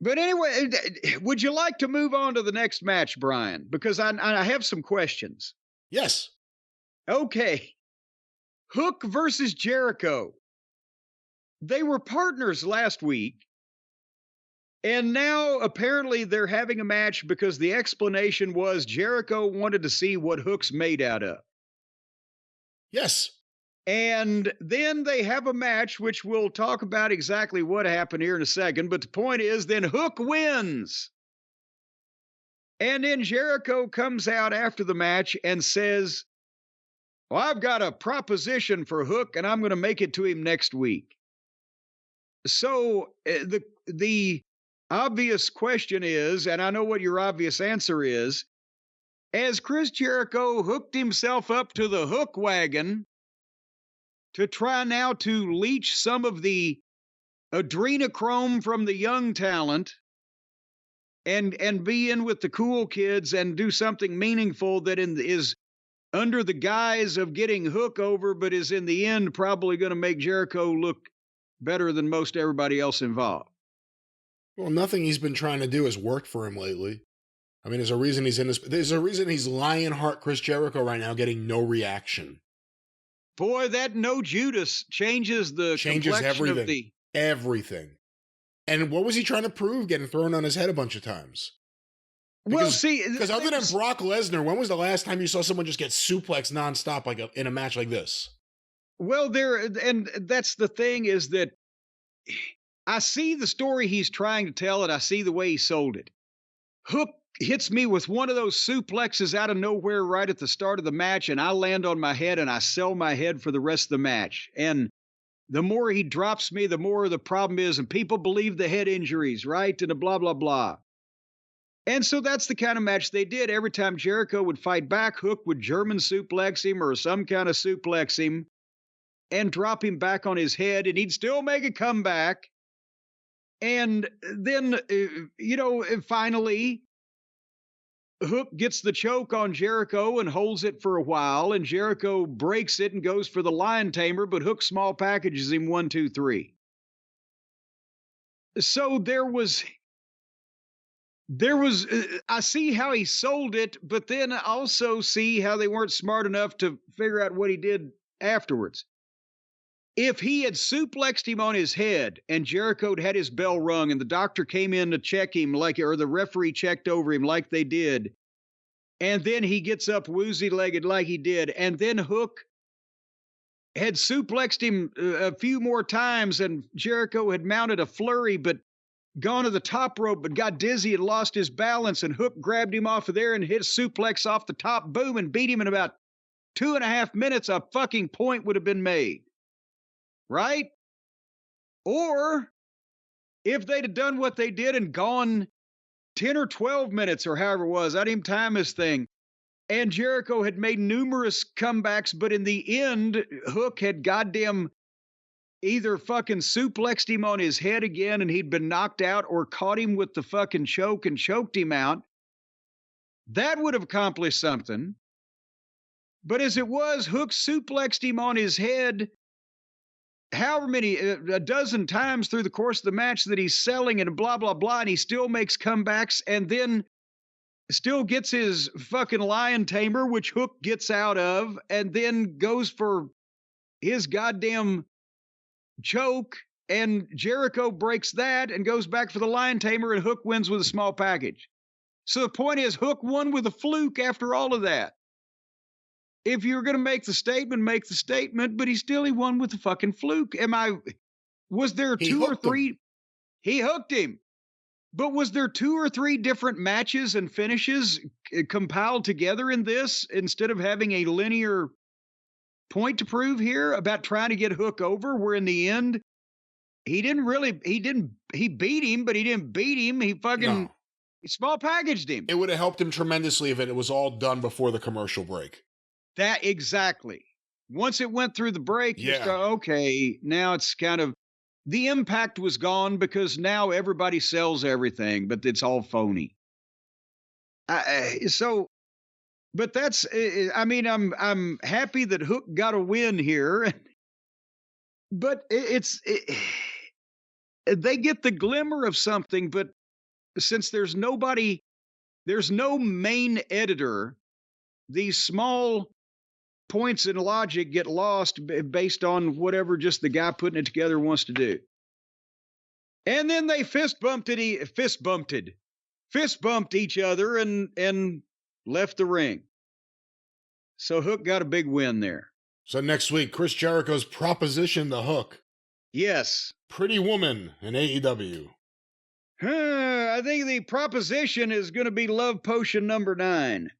But anyway, would you like to move on to the next match, Brian? Because I have some questions. Yes. Okay. Hook versus Jericho. They were partners last week. And now apparently they're having a match because the explanation was Jericho wanted to see what Hook's made out of. Yes. And then they have a match, which we'll talk about exactly what happened here in a second. But the point is, then Hook wins. And then Jericho comes out after the match and says, well, I've got a proposition for Hook, and I'm going to make it to him next week. So the obvious question is, and I know what your obvious answer is, as Chris Jericho hooked himself up to the hook wagon to try now to leech some of the adrenochrome from the young talent and be in with the cool kids and do something meaningful that is under the guise of getting Hook over, but is in the end probably going to make Jericho look better than most everybody else involved. Well, nothing he's been trying to do has worked for him lately. I mean, there's a reason he's Lionheart Chris Jericho right now getting no reaction. Boy, that no Judas changes complexion everything. of the... Everything. And what was he trying to prove getting thrown on his head a bunch of times? Because other than Brock Lesnar, when was the last time you saw someone just get suplexed nonstop in a match like this? Well, and that's the thing, is that I see the story he's trying to tell, and I see the way he sold it. Hook hits me with one of those suplexes out of nowhere right at the start of the match, and I land on my head, and I sell my head for the rest of the match. And the more he drops me, the more the problem is, and people believe the head injuries, right? And blah, blah, blah. And so that's the kind of match they did. Every time Jericho would fight back, Hook would German suplex him or some kind of suplex him and drop him back on his head, and he'd still make a comeback. And then, finally, Hook gets the choke on Jericho and holds it for a while, and Jericho breaks it and goes for the lion tamer, but Hook small packages him 1, 2, 3. So there was, I see how he sold it, but then I also see how they weren't smart enough to figure out what he did afterwards. If he had suplexed him on his head and Jericho had his bell rung and the doctor came in to check him or the referee checked over him like they did, and then he gets up woozy-legged like he did, and then Hook had suplexed him a few more times and Jericho had mounted a flurry but gone to the top rope but got dizzy and lost his balance, and Hook grabbed him off of there and hit a suplex off the top, boom, and beat him in about 2.5 minutes, a fucking point would have been made. Right? Or if they'd have done what they did and gone 10 or 12 minutes or however it was, I didn't even time this thing, and Jericho had made numerous comebacks, but in the end, Hook had goddamn either fucking suplexed him on his head again and he'd been knocked out, or caught him with the fucking choke and choked him out, that would have accomplished something. But as it was, Hook suplexed him on his head however many, a dozen times through the course of the match that he's selling and blah, blah, blah, and he still makes comebacks and then still gets his fucking lion tamer, which Hook gets out of, and then goes for his goddamn choke, and Jericho breaks that and goes back for the lion tamer, and Hook wins with a small package. So the point is, Hook won with a fluke after all of that. If you're going to make the statement, but he won with a fucking fluke. Was there two or three? He hooked him. But was there 2 or 3 different matches and finishes compiled together in this instead of having a linear point to prove here about trying to get Hook over, where in the end, he beat him, but he didn't beat him. He small packaged him. It would have helped him tremendously if it was all done before the commercial break. That exactly. Once it went through the break, you go, okay, now it's kind of, the impact was gone because now everybody sells everything, but it's all phony. But that's, I'm happy that Hook got a win here, but they get the glimmer of something, but since there's no main editor, these small points in logic get lost based on whatever just the guy putting it together wants to do. And then they fist bumped each other and left the ring. So Hook got a big win there. So next week, Chris Jericho's Proposition the Hook. Yes. Pretty Woman in AEW. I think the proposition is going to be Love Potion number 9.